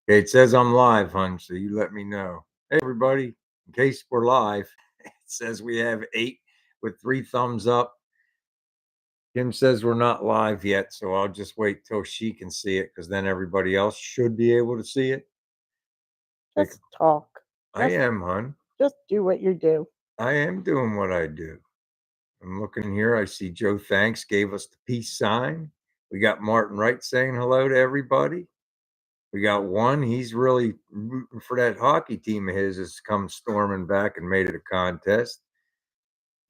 Okay, it says I'm live, hon, so you let me know. Hey, everybody, in case we're live, it says we have 8 with 3 thumbs up. Kim says we're not live yet, so I'll just wait till she can see it because then everybody else should be able to see it. Just talk. I am, hon. Just do what you do. I am doing what I do. I'm looking here. I see Joe Thanks gave us the peace sign. We got Martin Wright saying hello to everybody. We got one. He's really rooting for that hockey team of his has come storming back and made it a contest.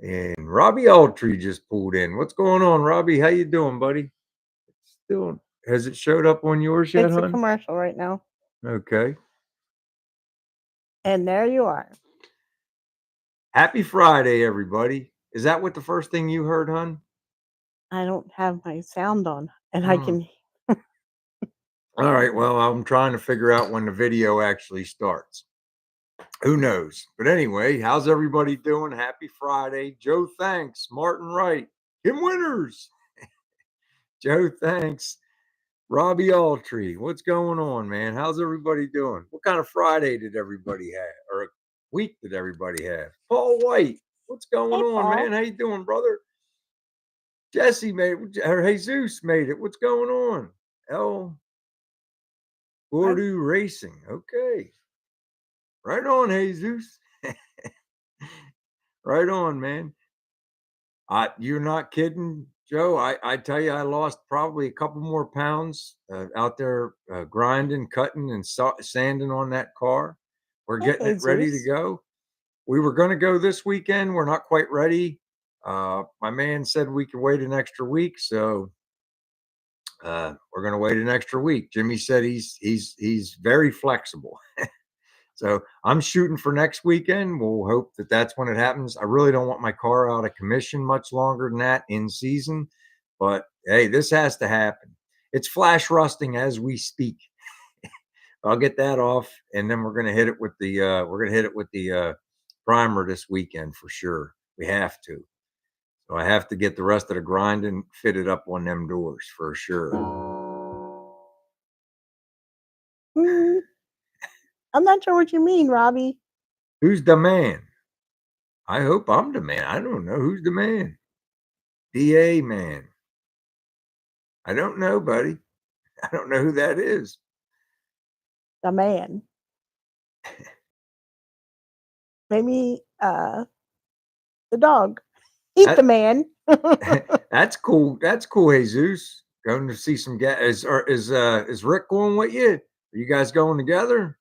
And Robbie Altree just pulled in. What's going on, Robbie? How you doing, buddy? Still, has it showed up on yours yet, It's a hon? commercial right now. Okay. And there you are. Happy Friday, everybody. Is that what the first thing you heard, hon? I don't have my sound on, and I can. All right. Well, I'm trying to figure out when the video actually starts. Who knows? But anyway, how's everybody doing? Happy Friday. Joe Thanks. Martin Wright. Kim Winters. Joe Thanks. Robbie Altree. What's going on, man? How's everybody doing? What kind of Friday did everybody have? Or week did everybody have? Paul White. What's going Hey, on, Paul. man? How you doing, brother? Jesse made it, or Jesus made it. What's going on? El Bordeaux Racing. Okay. Right on, Jesus. Right on, man. You're not kidding, Joe. I tell you, I lost probably a couple more pounds out there grinding, cutting, and sanding on that car. We're getting it ready to go. We were going to go this weekend. We're not quite ready. My man said we could wait an extra week, so we're going to wait an extra week. Jimmy said he's very flexible. So I'm shooting for next weekend. We'll hope that that's when it happens. I really don't want my car out of commission much longer than that in season. But hey, this has to happen. It's flash rusting as we speak. I'll get that off, and then we're gonna hit it with the primer this weekend for sure. We have to. So I have to get the rest of the grinding fitted up on them doors for sure. I'm not sure what you mean, Robbie. Who's the man? I hope I'm the man. I don't know. Who's the man? DA man. I don't know, buddy. I don't know who that is. The man. Maybe the dog. He's the man. That's cool. That's cool, Jesus. Going to see some guys. Is Rick going with you? Are you guys going together?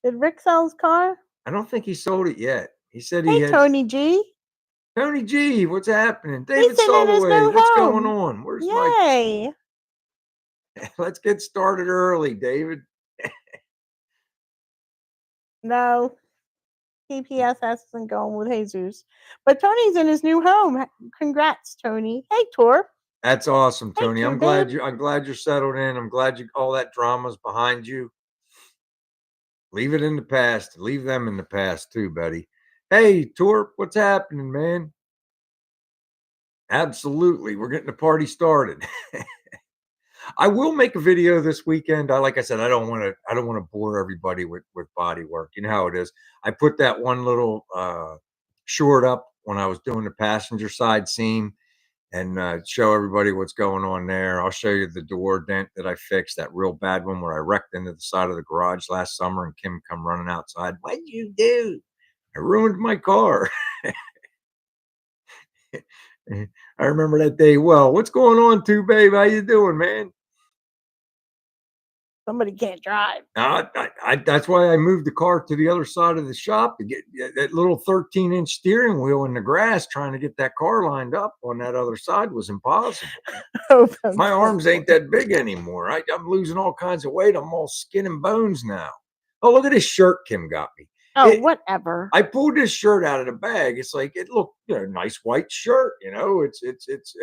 Did Rick sell his car? I don't think he sold it yet. He said he had. Tony G. Tony G, what's happening? David Soloway, what's going on? Where's Yay. Mike? Let's get started early, David. No, TPSS isn't going with Jesus, but Tony's in his new home. Congrats, Tony. Hey, Tor. That's awesome, Tony. I'm glad you're settled in. I'm glad all that drama's behind you. Leave it in the past. Leave them in the past too, buddy. Hey, Torp, what's happening, man? Absolutely. We're getting the party started. I will make a video this weekend. Like I said, I don't want to bore everybody with body work. You know how it is. I put that one little short up when I was doing the passenger side seam and show everybody what's going on there. I'll show you the door dent that I fixed, that real bad one where I wrecked into the side of the garage last summer and Kim come running outside. What'd you do? I ruined my car. I remember that day well. What's going on, too, babe? How you doing, man? Somebody can't drive. That's why I moved the car to the other side of the shop to get that little 13-inch steering wheel in the grass. Trying to get that car lined up on that other side was impossible. My arms ain't that big anymore. I'm losing all kinds of weight. I'm all skin and bones now. Oh, look at this shirt Kim got me. Oh, whatever. I pulled this shirt out of the bag. It's like it looked, nice white shirt. It's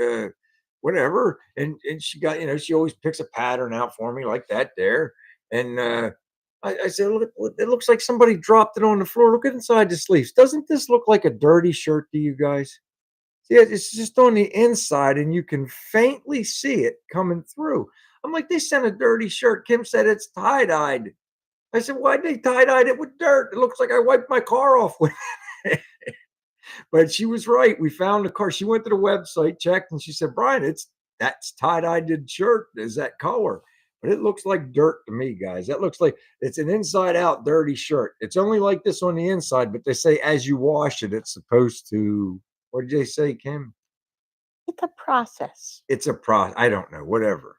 whatever. And she got, she always picks a pattern out for me like that there. And I said, look, it looks like somebody dropped it on the floor. Look inside the sleeves. Doesn't this look like a dirty shirt to you guys? See, it's just on the inside and you can faintly see it coming through. I'm like, they sent a dirty shirt. Kim said it's tie-dyed. I said, why'd they tie-dyed it with dirt? It looks like I wiped my car off with it. But she was right. We found the car. She went to the website, checked, and she said, Brian, that's tie-dyed shirt is that color. But it looks like dirt to me, guys. That looks like it's an inside out dirty shirt. It's only like this on the inside, but they say as you wash it, it's supposed to, what did they say, Kim? It's a process. It's a I don't know, whatever.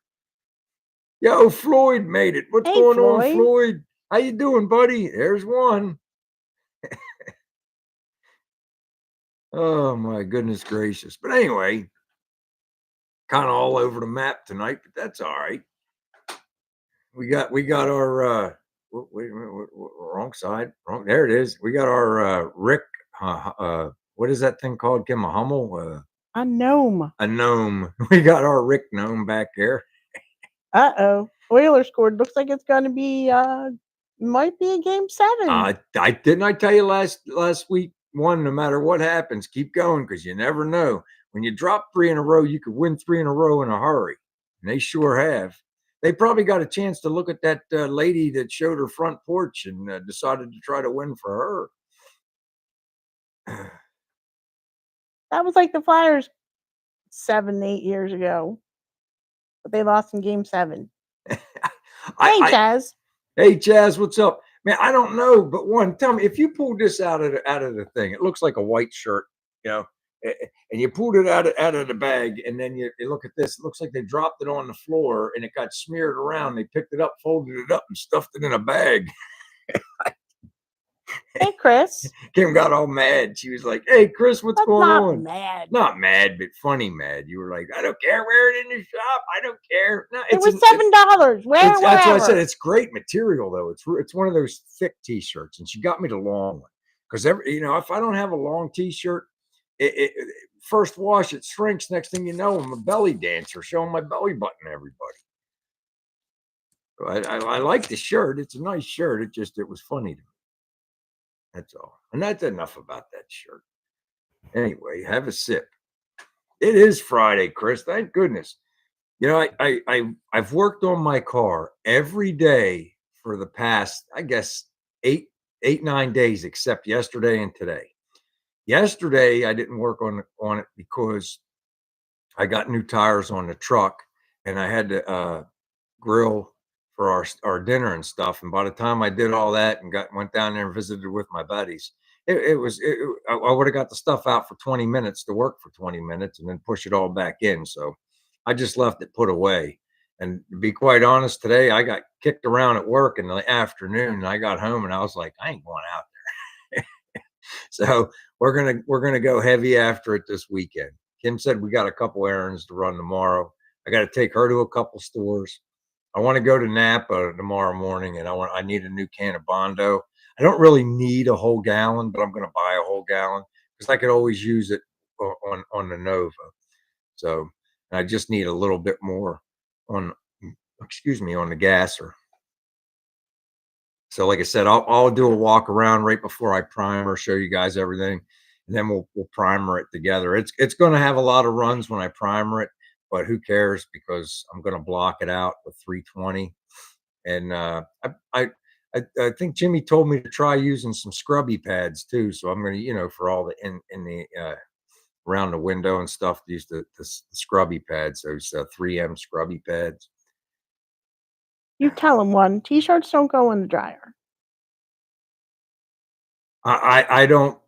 Yo, Floyd made it. What's Hey, going on, Floyd. Floyd? How you doing, buddy? There's one. Oh my goodness gracious. But anyway, kind of all over the map tonight, but that's all right. We got our wait, wrong side. Wrong, there it is. We got our Rick what is that thing called, Kim? A Hummel? A gnome. A gnome. We got our Rick gnome back here. Uh-oh. Oilers scored. Looks like it's gonna be might be a game 7. I didn't I tell you last week, one, no matter what happens, keep going because you never know. When you drop 3 in a row, you could win 3 in a row in a hurry. And they sure have. They probably got a chance to look at that lady that showed her front porch and decided to try to win for her. That was like the Flyers 7, 8 years ago. But they lost in game 7. Hey, Chaz. Hey, Chaz, what's up? Man, I don't know, but one, tell me, if you pulled this out of the thing, it looks like a white shirt, you know, and you pulled it out of the bag, and then you look at this, it looks like they dropped it on the floor and it got smeared around. They picked it up, folded it up, and stuffed it in a bag. Hey, Chris. Kim got all mad. She was like, "Hey, Chris, what's going on?" Mad. Not mad, but funny mad. You were like, "I don't care. Wear it in the shop. I don't care." No, it was $7. That's why I said it's great material, though. It's one of those thick T-shirts, and she got me the long one because if I don't have a long T-shirt, first wash it shrinks. Next thing you know, I'm a belly dancer showing my belly button to everybody. I like the shirt. It's a nice shirt. It was funny to me. That's all. And that's enough about that shirt. Anyway, have a sip. It is Friday, Chris. Thank goodness. You know, I've worked on my car every day for the past, I guess, 9 days, except yesterday and today. Yesterday, I didn't work on it because I got new tires on the truck, and I had to grill for our dinner and stuff. And by the time I did all that and went down there and visited with my buddies, I would have got the stuff out for 20 minutes to work for 20 minutes and then push it all back in. So I just left it put away. And to be quite honest, today I got kicked around at work in the afternoon, and I got home and I was like, I ain't going out there. So we're gonna go heavy after it this weekend. Kim said we got a couple errands to run tomorrow. I got to take her to a couple stores. I want to go to Napa tomorrow morning, and I need a new can of Bondo. I don't really need a whole gallon, but I'm going to buy a whole gallon because I could always use it on the Nova. So I just need a little bit more on, on the gasser. So like I said, I'll do a walk around right before I primer, show you guys everything, and then we'll primer it together. It's going to have a lot of runs when I primer it, but who cares because I'm going to block it out with 320. And I think Jimmy told me to try using some scrubby pads too. So I'm going to, for all the in the around the window and stuff, use the scrubby pads, those 3M scrubby pads. You tell him one. T-shirts don't go in the dryer. I don't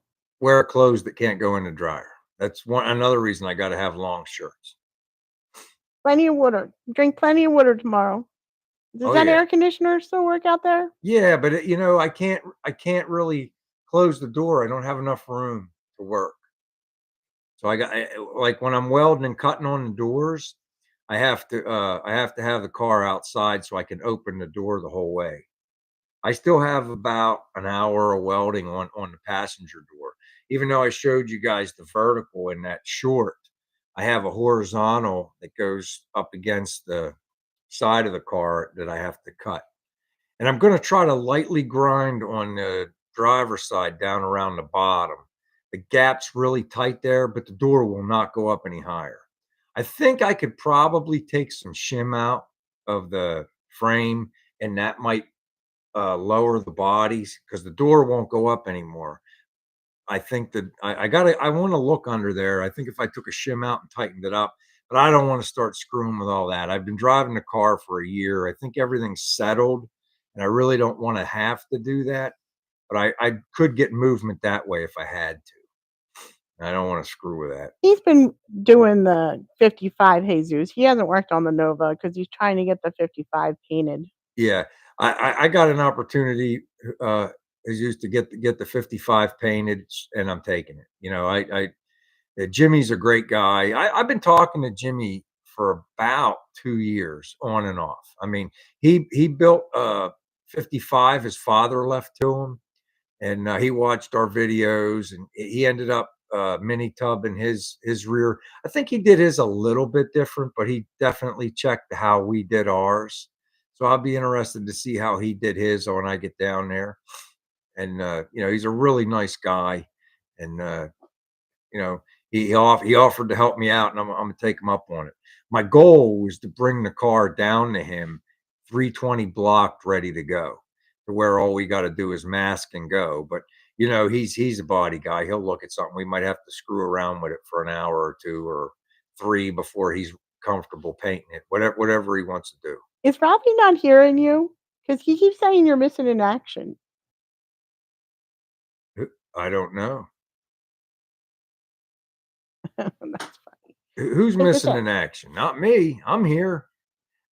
wear clothes that can't go in the dryer. That's another reason I got to have long shirts. Plenty of water. Drink plenty of water tomorrow. Does that air conditioner still work out there? Yeah, but I can't really close the door. I don't have enough room to work. So I got like when I'm welding and cutting on the doors, I have to have the car outside so I can open the door the whole way. I still have about an hour of welding on the passenger door. Even though I showed you guys the vertical in that short, I have a horizontal that goes up against the side of the car that I have to cut. And I'm going to try to lightly grind on the driver's side down around the bottom. The gap's really tight there, but the door will not go up any higher. I think I could probably take some shim out of the frame, and that might lower the bodies because the door won't go up anymore. I think that I want to look under there. I think if I took a shim out and tightened it up, but I don't want to start screwing with all that. I've been driving the car for a year. I think everything's settled, and I really don't want to have to do that. But I could get movement that way if I had to. I don't want to screw with that. He's been doing the 55 Jesus. He hasn't worked on the Nova because he's trying to get the 55 painted. Yeah, I got an opportunity. Uh, is used to get the 55 painted, and I'm taking it. Jimmy's a great guy. I've been talking to Jimmy for about 2 years, on and off. I mean, he built 55. His father left to him, and he watched our videos, and he ended up mini tubbing his rear. I think he did his a little bit different, but he definitely checked how we did ours. So I'll be interested to see how he did his when I get down there. And he's a really nice guy, and you know, he offered to help me out, and I'm gonna take him up on it. My goal was to bring the car down to him 320 blocked, ready to go, to where all we got to do is mask and go. But he's a body guy. He'll look at something. We might have to screw around with it for an hour or two or three before he's comfortable painting it. Whatever he wants to do. Is Robbie not hearing you? Because he keeps saying you're missing in action. I don't know. That's funny. Who's Take a missing sip. in action? Not me. I'm here.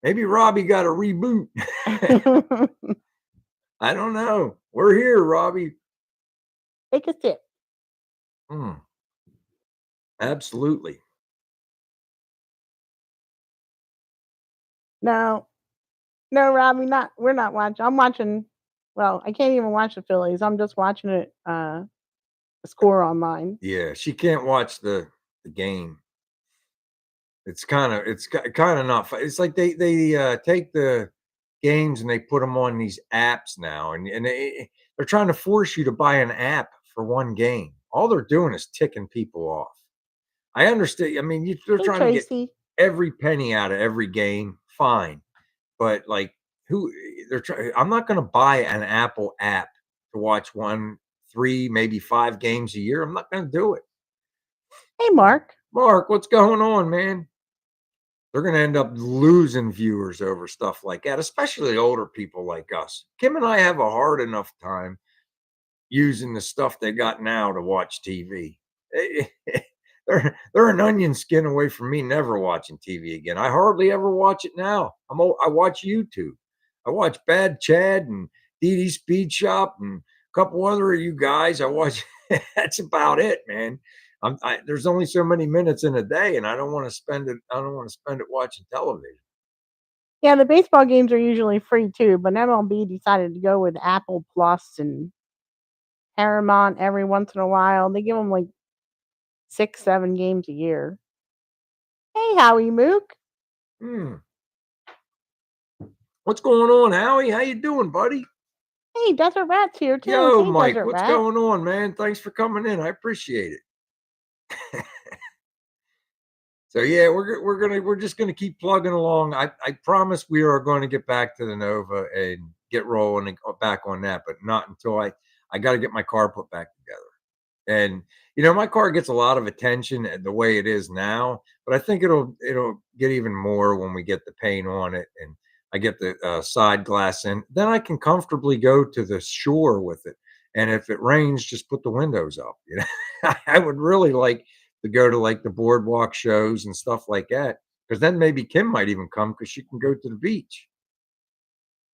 Maybe Robbie got a reboot. I don't know. We're here, Robbie. Take a sip. Mm, absolutely. No, no, Robbie, not we're not watching. I'm watching. Well, I can't even watch the Phillies. I'm just watching it. The score online. Yeah, she can't watch the game. It's kind of not fun. It's like they take the games and they put them on these apps now, and they're trying to force you to buy an app for one game. All they're doing is ticking people off. I understand. I mean, they're Hey, trying to get Tracy. every penny out of every game. Fine, but like who they're trying. I'm not going to buy an Apple app to watch one, three, maybe five games a year. I'm not going to do it. Hey, Mark. Mark, what's going on, man? They're going to end up losing viewers over stuff like that, especially older people like us. Kim and I have a hard enough time using the stuff they got now to watch TV. They're an onion skin away from me never watching TV again. I hardly ever watch it now. I watch YouTube. I watch Bad Chad and Dee Dee Speed Shop and a couple other of you guys. I watch. That's about it, man. There's only so many minutes in a day, and I don't want to spend it. I don't want to spend it watching television. Yeah, the baseball games are usually free too, but MLB decided to go with Apple Plus and Paramount every once in a while. They give them like 6, 7 games a year. Hey, Howie Mook. Hmm. What's going on, Howie? How you doing, buddy? Hey, Desert Rat's here too. Yo, Hey, Mike, Desert what's Rat. going on, man? Thanks for coming in. I appreciate it. So yeah, we're just gonna keep plugging along. I promise we are going to get back to the Nova and get rolling and go back on that, but not until I got to get my car put back together. And my car gets a lot of attention the way it is now, but I think it'll get even more when we get the paint on it and I get the side glass in. Then I can comfortably go to the shore with it. And if it rains, just put the windows up. I would really like to go to like the boardwalk shows and stuff like that, because then maybe Kim might even come because she can go to the beach.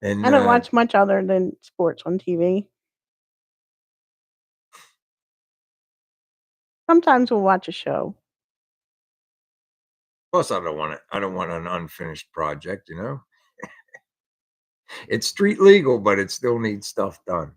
And I don't watch much other than sports on TV. Sometimes we'll watch a show. plus, I don't want an unfinished project. It's street legal, but it still needs stuff done.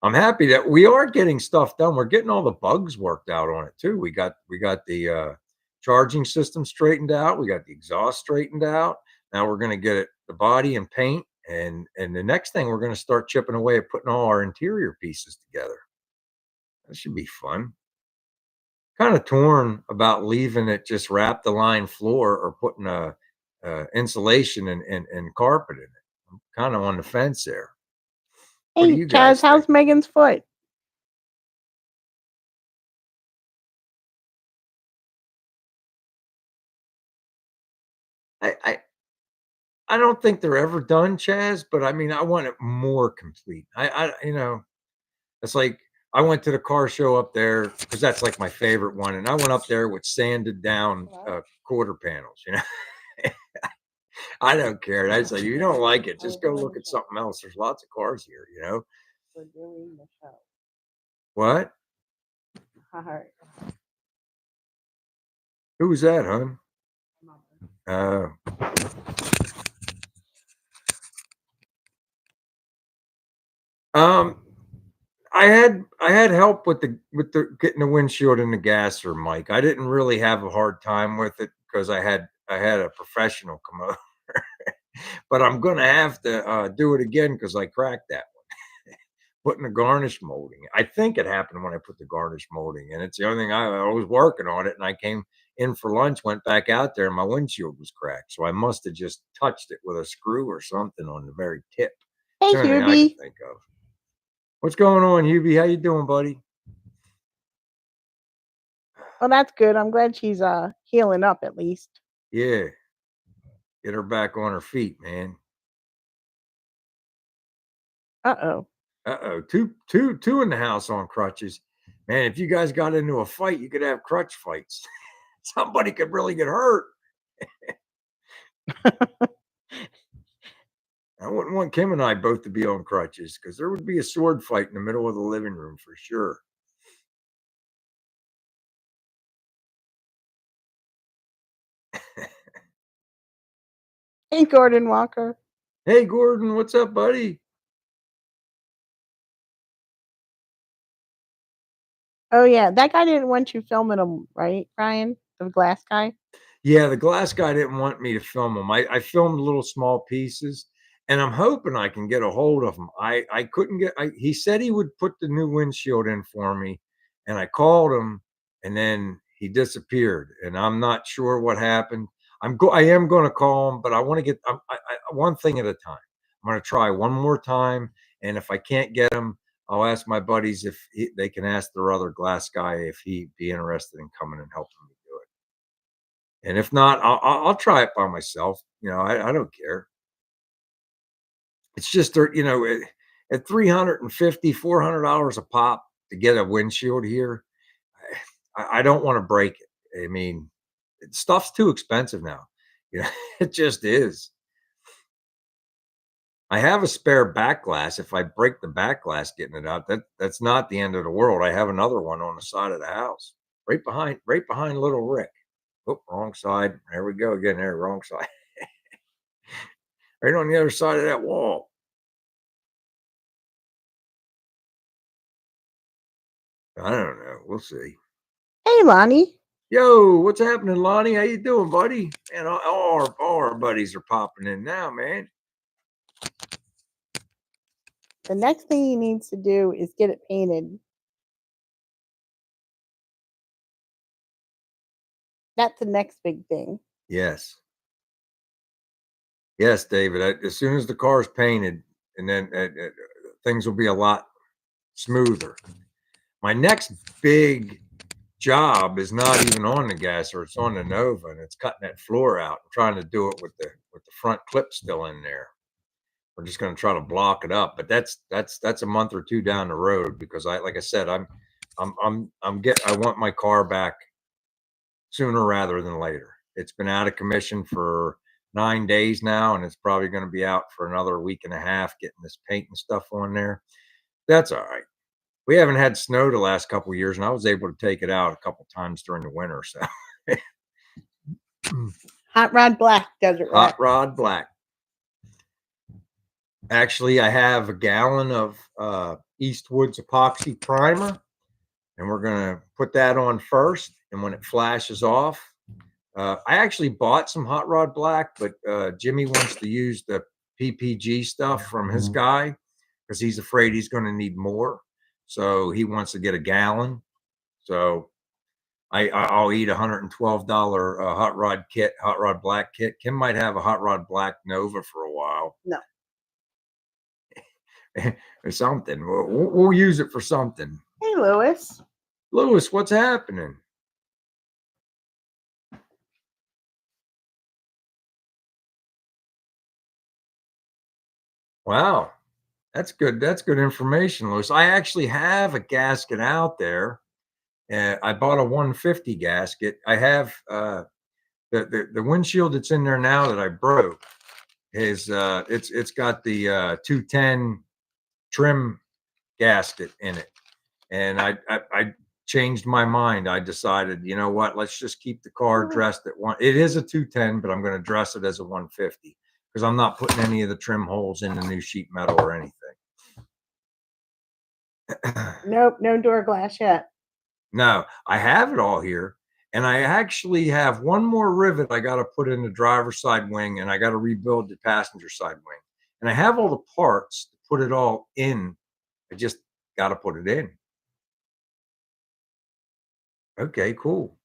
I'm happy that we are getting stuff done. We're getting all the bugs worked out on it too. We got the charging system straightened out. We got the exhaust straightened out. Now we're going to get the body and paint, and the next thing we're going to start chipping away at putting all our interior pieces together. That should be fun. Kind of torn about leaving it just wrap the line floor or putting a insulation and carpet in it. I'm kind of on the fence there. What do Hey, you Chaz, guys think? how's Megan's foot? I, I I don't think they're ever done, Chaz, but I mean, I want it more complete. It's like I went to the car show up there because that's like my favorite one, and I went up there with sanded down quarter panels. I don't care. I say, you don't like it, just go look at something else. There's lots of cars here. We're doing the show. What? All right. Who was that, hon? Uh, um, I had help with the getting the windshield and the gasser, Mike. I didn't really have a hard time with it because I had a professional come over, but I'm gonna have to do it again because I cracked that putting the garnish molding. I think it happened when I put the garnish molding in. It's the only thing I was working on it, and I came in for lunch, went back out there, and my windshield was cracked. So I must have just touched it with a screw or something on the very tip. It's Hey, the only thing I could Hubie. think of. What's going on, Hubie? How you doing, buddy? Well, that's good. I'm glad she's healing up at least. Yeah, get her back on her feet, man. Uh-oh. Uh-oh, two in the house on crutches. Man, if you guys got into a fight, you could have crutch fights. Somebody could really get hurt. I wouldn't want Kim and I both to be on crutches because there would be a sword fight in the middle of the living room for sure. Hey, Gordon Walker. Hey, Gordon, what's up, buddy? Oh yeah, that guy didn't want you filming him, right, Brian? The glass guy. Yeah, the glass guy didn't want me to film him. I filmed little small pieces, and I'm hoping I can get a hold of him. I couldn't get. He said he would put the new windshield in for me, and I called him, and then he disappeared, and I'm not sure what happened. I am going to call him, but I want to get one thing at a time. I'm going to try one more time, and if I can't get him, I'll ask my buddies if they can ask their other glass guy if he'd be interested in coming and helping me do it. And if not, I'll try it by myself. I don't care. It's just at 350 $400 a pop to get a windshield here. I don't want to break it. I mean, stuff's too expensive now. It just is. I have a spare back glass. If I break the back glass getting it out, that's not the end of the world. I have another one on the side of the house, right behind little Rick. Oh, wrong side. There we go again. There, wrong side. Right on the other side of that wall. I don't know. We'll see. Hey, Lonnie. Yo, what's happening, Lonnie? How you doing, buddy? And all our buddies are popping in now, man. The next thing he needs to do is get it painted. That's the next big thing. Yes. Yes, David. As soon as the car's painted, and then things will be a lot smoother. My next big job is not even on the gasser; it's on the Nova, and it's cutting that floor out. I'm trying to do it with the front clip still in there. We're just going to try to block it up, but that's a month or two down the road because like I said, I want my car back sooner rather than later. It's been out of commission for 9 days now, and it's probably going to be out for another week and a half getting this paint and stuff on there. That's all right. We haven't had snow the last couple of years, and I was able to take it out a couple times during the winter. So Hot Rod Black does it right. Hot Rod Black. Actually, I have a gallon of Eastwood's epoxy primer, and we're going to put that on first. And when it flashes off, I actually bought some Hot Rod Black, but Jimmy wants to use the PPG stuff from his guy because he's afraid he's going to need more. So he wants to get a gallon. So I'll eat $112 hot rod kit, hot rod black kit. Kim might have a hot rod black Nova for a while No. or something. We'll use it for something. Hey, Louis. Lewis, what's happening? Wow, that's good. That's good information, Lewis. I actually have a gasket out there. I bought a 150 gasket. I have the windshield that's in there now that I broke is it's got the 210 trim gasket in it, and I changed my mind. I decided, you know what? Let's just keep the car dressed at one. It is a 210, but I'm going to dress it as a 150 because I'm not putting any of the trim holes in the new sheet metal or anything. Nope, no door glass yet. No, I have it all here. And I actually have one more rivet I got to put in the driver's side wing, and I got to rebuild the passenger side wing. And I have all the parts to put it all in. I just got to put it in. Okay, cool.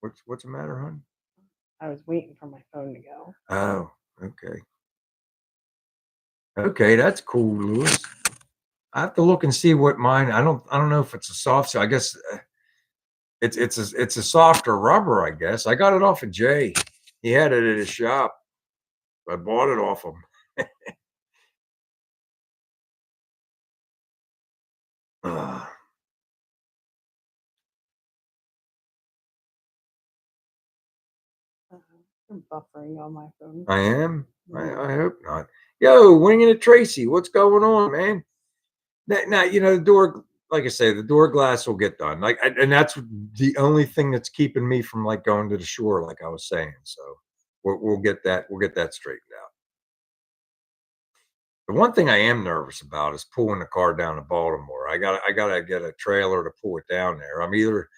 What's the matter, hon? I was waiting for my phone to go. Oh, okay. Okay, that's cool, Lewis. I have to look and see what mine. I don't know if it's a soft. I guess it's a softer rubber. I guess I got it off of Jay. He had it at his shop. I bought it off him. Uh, I'm buffering on my phone. I am. I hope not. Yo, winging it, Tracy. What's going on, man? Now you know the door. Like I say, the door glass will get done. And that's the only thing that's keeping me from like going to the shore, like I was saying. So we'll get that. We'll get that straightened out. The one thing I am nervous about is pulling the car down to Baltimore. I gotta get a trailer to pull it down there. I'm either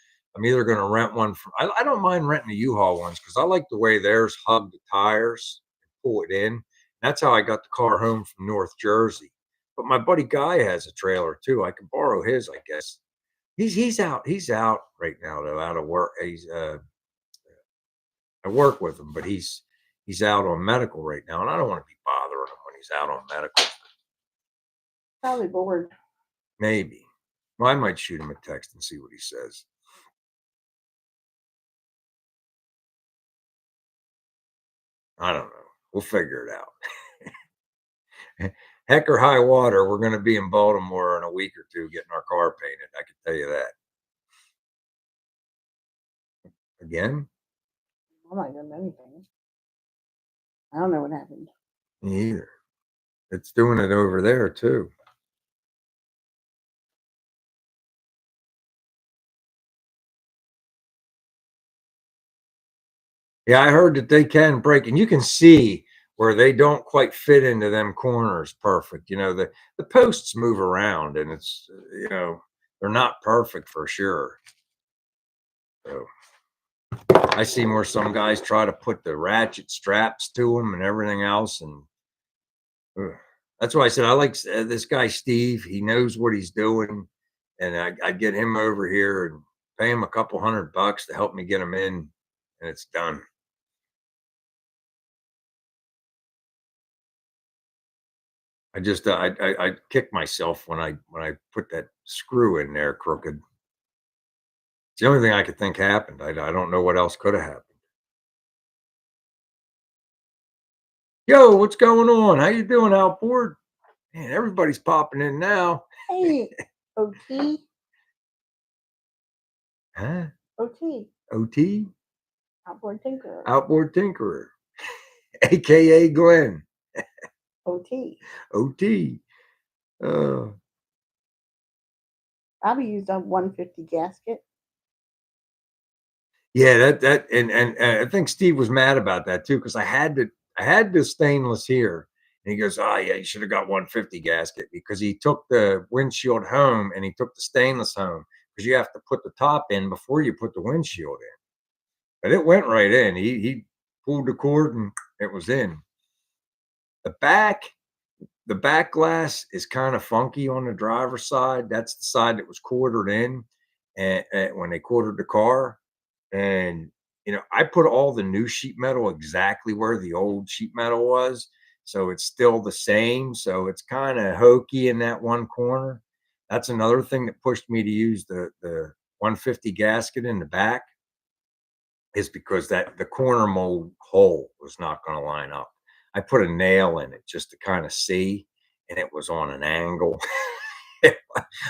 gonna rent one from. I don't mind renting the U-Haul ones because I like the way theirs hug the tires and pull it in. That's how I got the car home from North Jersey. But my buddy Guy has a trailer too. I can borrow his, I guess. He's out right now though, out of work. I work with him, but he's out on medical right now, and I don't want to be bothering him when he's out on medical. Probably bored. Maybe. Well, I might shoot him a text and see what he says. I don't know. We'll figure it out. Heck or high water, we're going to be in Baltimore in a week or two getting our car painted. I can tell you that. Again? I'm not doing anything. I don't know what happened. Me either. It's doing it over there too. Yeah, I heard that they can break, and you can see where they don't quite fit into them corners perfect. You know, the posts move around, and it's they're not perfect for sure. So I see where some guys try to put the ratchet straps to them and everything else, and ugh. That's why I said I like this guy Steve. He knows what he's doing, and I get him over here and pay him a couple $100 to help me get him in, and it's done. I just I kick myself when I put that screw in there crooked. It's the only thing I could think happened. I don't know what else could have happened. Yo, what's going on? How you doing, outboard? Man, everybody's popping in now. Hey, OT. Huh? OT. OT? Outboard Tinker. Outboard Tinkerer, aka Glenn. OT. OT. Uh, Bobby used a 150 gasket. yeah, that and I think Steve was mad about that too because I had the stainless here, and he goes, "Oh yeah, you should have got 150 gasket because he took the windshield home and he took the stainless home because you have to put the top in before you put the windshield in." But it went right in. He pulled the cord and it was in. The back the back glass is kind of funky on the driver's side. That's the side that was quartered in and when they quartered the car. and I put all the new sheet metal exactly where the old sheet metal was, so it's still the same. So it's kind of hokey in that one corner. That's another thing that pushed me to use the 150 gasket in the back, is because that the corner mold hole was not going to line up. I put a nail in it just to kind of see, and it was on an angle.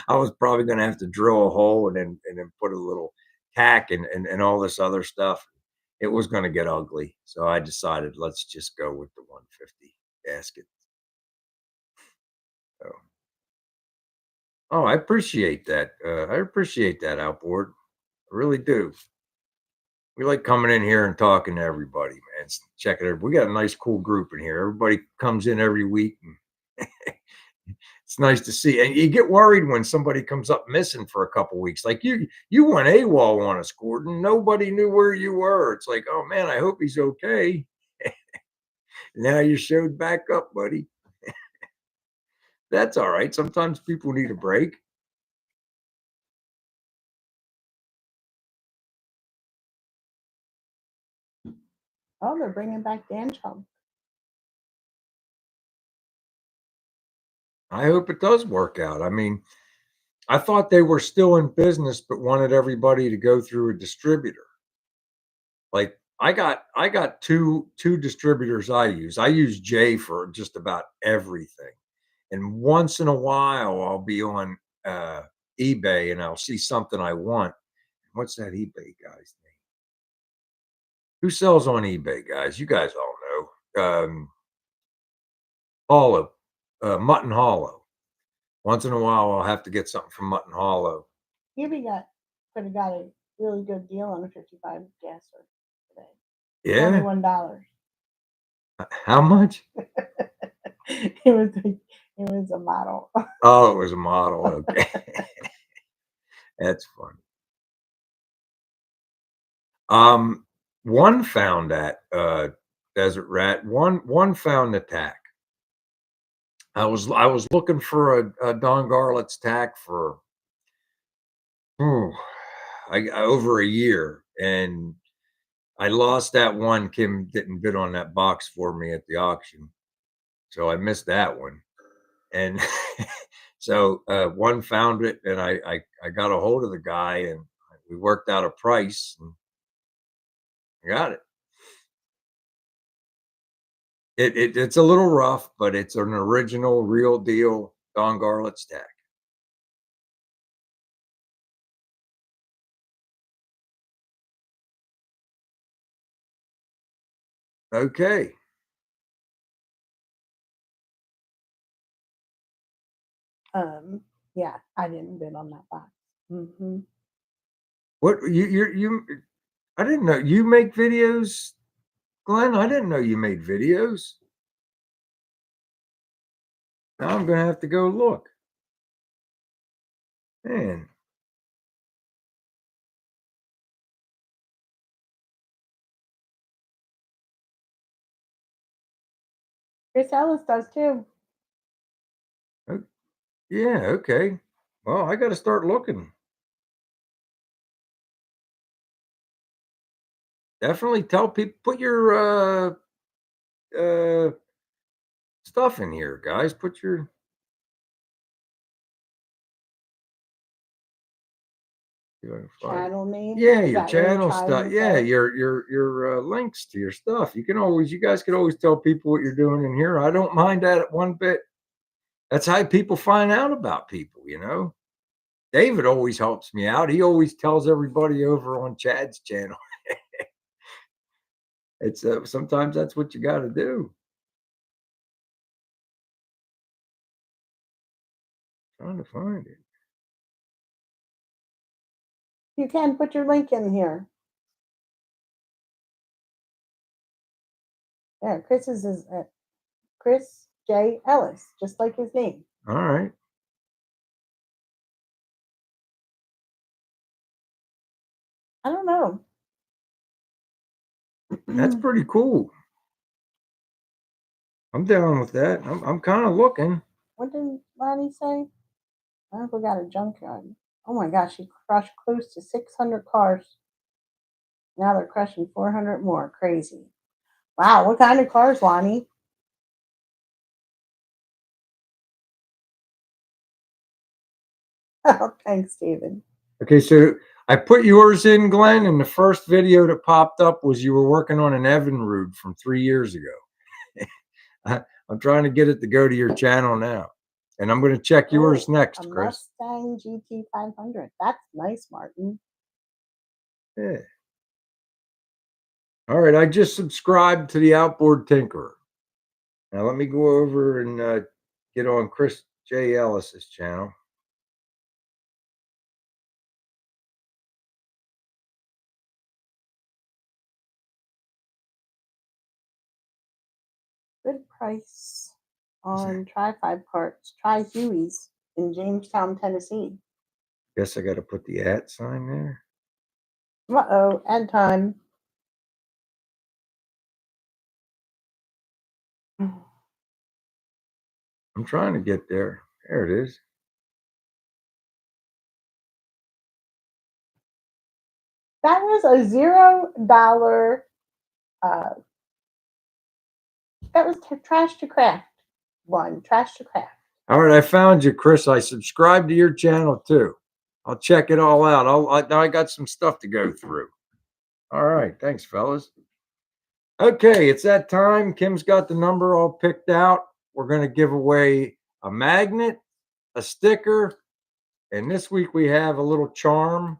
I was probably going to have to drill a hole and then put a little tack and all this other stuff. It was going to get ugly, so I decided let's just go with the 150 gasket. So, oh, I appreciate that. I appreciate that, outboard. I really do. We like coming in here and talking to everybody, man. Checking it. We got a nice, cool group in here. Everybody comes in every week, and it's nice to see. And you get worried when somebody comes up missing for a couple weeks. Like you went AWOL on us, Gordon. Nobody knew where you were. It's like, oh man, I hope he's okay. Now you showed back up, buddy. That's all right. Sometimes people need a break. Oh, they're bringing back Dan Chum. I hope it does work out. I mean, I thought they were still in business, but wanted everybody to go through a distributor. Like I got two distributors I use. I use J for just about everything. And once in a while I'll be on eBay and I'll see something I want. What's that eBay guy's name? Who sells on eBay, guys? You guys all know. Hollow, Mutton Hollow. Once in a while I'll have to get something from Mutton Hollow. Could have got a really good deal on a 55 gasser today. Yeah. $21. How much? It was a model. Oh, it was a model. Okay. That's funny. One found that desert rat. One found the tack. I was looking for a Don Garlett's tack for oh, over a year, and I lost that one. Kim didn't bid on that box for me at the auction, so I missed that one. And so one found it, and I got a hold of the guy, and we worked out a price, and I got it. It's a little rough, but it's an original, real deal Don Garlett stack. Okay. Yeah, I didn't bid on that box. Mm-hmm. What you I didn't know you make videos, Glenn. I didn't know you made videos. Now I'm gonna have to go look. Man, Chris Ellis does too. o- yeah, okay. Well, I gotta start looking. Definitely tell people put your uh stuff in here, guys. Put your Channel name. yeah, Is your that what you're channel trying stuff. to Yeah, say? your links to your stuff. You guys could always tell people what you're doing in here. I don't mind that one bit. That's how people find out about people. David always helps me out. He always tells everybody over on Chad's channel. It's sometimes that's what you got to do. Trying to find it. You can put your link in here. Yeah, Chris's is Chris J. Ellis, just like his name. All right, I don't know. that's pretty cool. I'm down with that. I'm kind of looking. What did Lonnie say? My uncle got a junkyard. Oh my gosh, he crushed close to 600 cars. Now they're crushing 400 more. Crazy. Wow. What kind of cars, Lonnie? Oh, thanks, David. Okay, so I put yours in, Glenn, and the first video that popped up was you were working on an Evinrude from 3 years ago. I'm trying to get it to go to your channel now, and I'm going to check yours Oh, next, a Chris. Mustang GT 500. That's nice, Martin. Yeah. All right, I just subscribed to the Outboard Tinkerer. Now let me go over and get on Chris J. Ellis's channel. Good price on Tri-Fi parts. Try Huey's in Jamestown, Tennessee. Guess I got to put the @ sign there. Uh-oh, ad time. I'm trying to get there. There it is. That was a $0. That was trash to craft one. Trash to craft. All right, I found you, Chris. I subscribed to your channel too. I'll check it all out. I got some stuff to go through. All right, thanks, fellas. Okay, it's that time. Kim's got the number all picked out. We're going to give away a magnet, a sticker, and this week we have a little charm.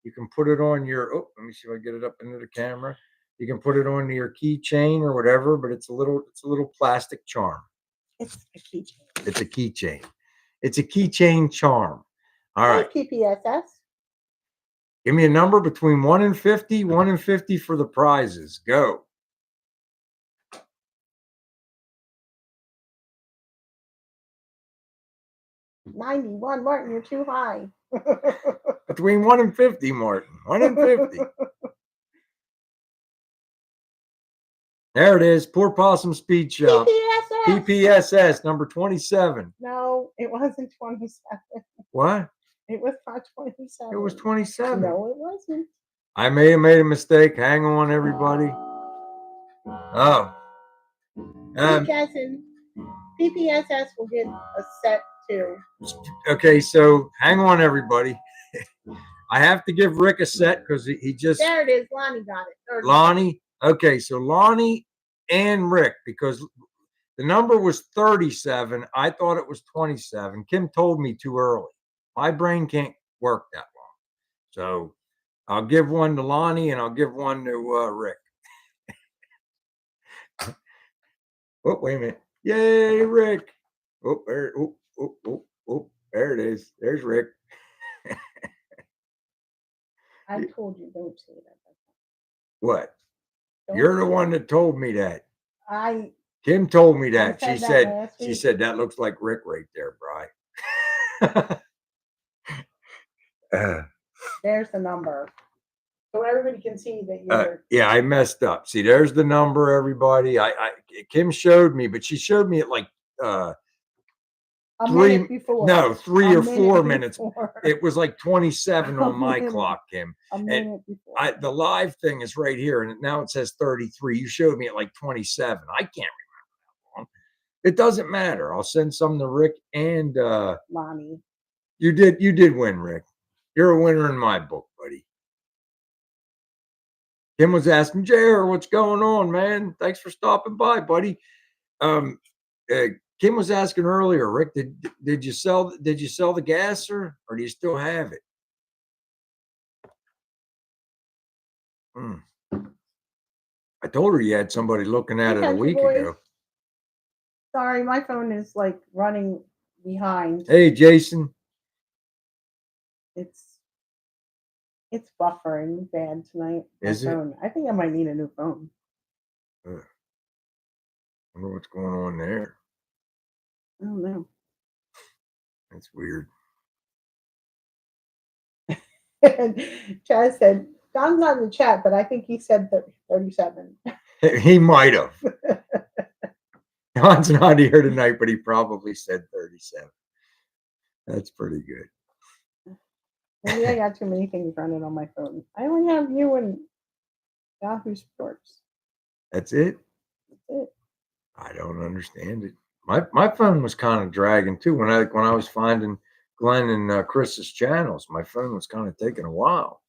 You can put it on your, oh, let me see if I get it up into the camera. You can put it on your keychain or whatever, but it's a little plastic charm. It's a keychain. It's a keychain. It's a keychain charm. All right. PPSS. Give me a number between 1 and 50. 1 and 50 for the prizes. Go. 91, Martin, you're too high. Between 1 and 50, Martin. 1 and 50. There it is. Poor Possum Speed Shop. PPSS. PPSS number 27. No, it wasn't 27. What? It was not 27. It was 27. No, it wasn't. I may have made a mistake. Hang on, everybody. Oh. PPSS will get a set too. Okay, so hang on, everybody. I have to give Rick a set because he just. There it is. Lonnie got it. Lonnie. Okay, so Lonnie and Rick, because the number was 37. I thought it was 27. Kim told me too early. My brain can't work that long. So I'll give one to Lonnie and I'll give one to Rick. Oh, wait a minute. Yay, Rick. Oh, there, there it is. There's Rick. I told you, don't say that. What? You're the one that told me that. I Kim told me that. I She said that said, she said, that looks like Rick right there, Bri. There's the number. So everybody can see that you're. Yeah, I messed up. See, there's the number, everybody. Kim showed me, but she showed me at like a minute before. No, 3 or 4 minutes. Before. It was like 27 on my clock, Kim. A minute before. The live thing is right here, and now it says 33. You showed me at like 27. I can't remember that long. It doesn't matter. I'll send some to Rick and Lonnie. You did win, Rick. You're a winner in my book, buddy. Kim was asking, JR, what's going on, man? Thanks for stopping by, buddy. Kim was asking earlier, Rick, did you sell the gasser or do you still have it? I told her you had somebody looking at it a week ago. Sorry, my phone is like running behind. Hey, Jason. It's buffering bad tonight. Is it? I think I might need a new phone. I wonder what's going on there. I don't know. That's weird. Chaz said, Don's not in the chat, but I think he said 37. He might have. Don's not here tonight, but he probably said 37. That's pretty good. Maybe I got too many things running on my phone. I only have you and Yahoo Sports. That's it? That's it. I don't understand it. My phone was kind of dragging too when I was finding Glenn and Chris's channels. My phone was kind of taking a while.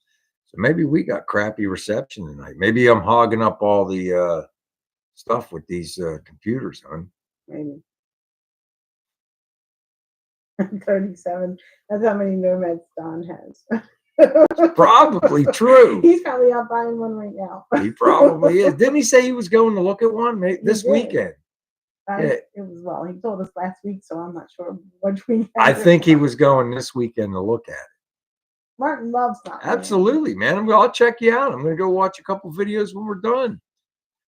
So maybe we got crappy reception tonight. Maybe I'm hogging up all the stuff with these computers, hon. Maybe. 37. That's how many nomads Don has. Probably true. He's probably out buying one right now. He probably is. Didn't he say he was going to look at one this did. weekend? Yeah. It was, well, he told us last week, so I'm not sure which weekend. I think he was going this weekend to look at it. Martin loves that. Absolutely, man. I'll check you out. I'm going to go watch a couple videos when we're done.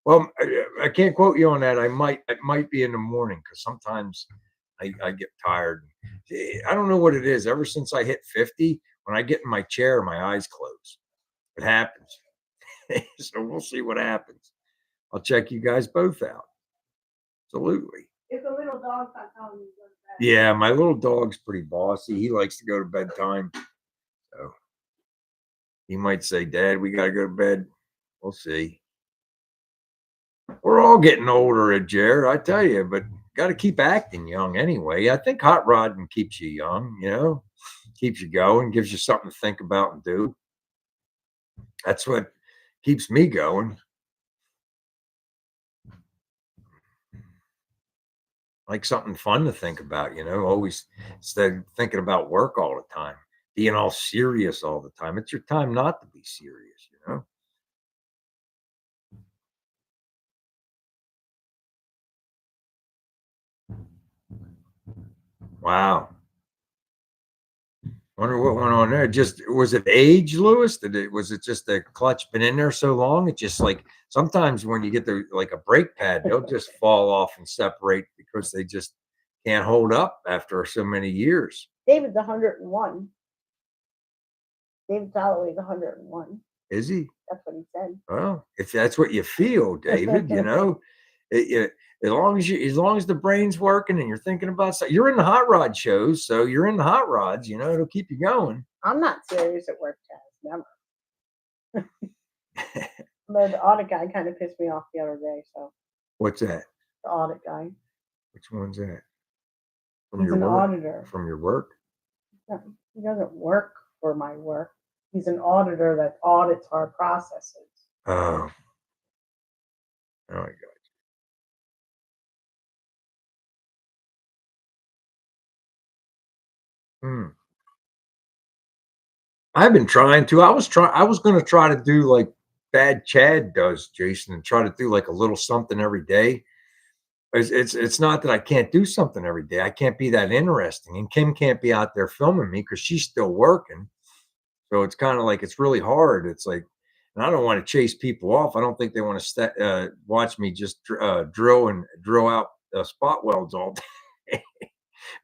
Well, I can't quote you on that. It might be in the morning because sometimes I get tired. I don't know what it is. Ever since I hit 50, when I get in my chair, my eyes close. It happens. So we'll see what happens. I'll check you guys both out. Absolutely. If the little dog's not telling you to go to bed. Yeah, my little dog's pretty bossy. He likes to go to bedtime. So he might say, Dad, we got to go to bed. We'll see. We're all getting older, Jared, I tell you, but got to keep acting young anyway. I think hot rodding keeps you young, keeps you going, gives you something to think about and do. That's what keeps me going. Like something fun to think about, always instead of thinking about work all the time, being all serious all the time. It's your time not to be serious. Wow. Wonder what went on there. Just was it age, Lewis? Was it just the clutch been in there so long? It just like sometimes when you get like a brake pad, they'll just fall off and separate because they just can't hold up after so many years. David's 101. David Galloway's 101. Is he? That's what he said. Well, if that's what you feel, David, as long as the brain's working and you're thinking about stuff, you're in the hot rod shows, so you're in the hot rods, it'll keep you going. I'm not serious at work, Chaz. Never. But the audit guy kind of pissed me off the other day. So. What's that? The audit guy. Which one's that? He's an auditor. From your work? No, he doesn't work for my work. He's an auditor that audits our processes. Oh. Oh my God. I've been trying to. I was going to try to do like Bad Chad does, Jason, and try to do like a little something every day. It's not that I can't do something every day. I can't be that interesting, and Kim can't be out there filming me because she's still working. So it's kind of like it's really hard. It's like, and I don't want to chase people off. I don't think they want to watch me just drill out spot welds all day.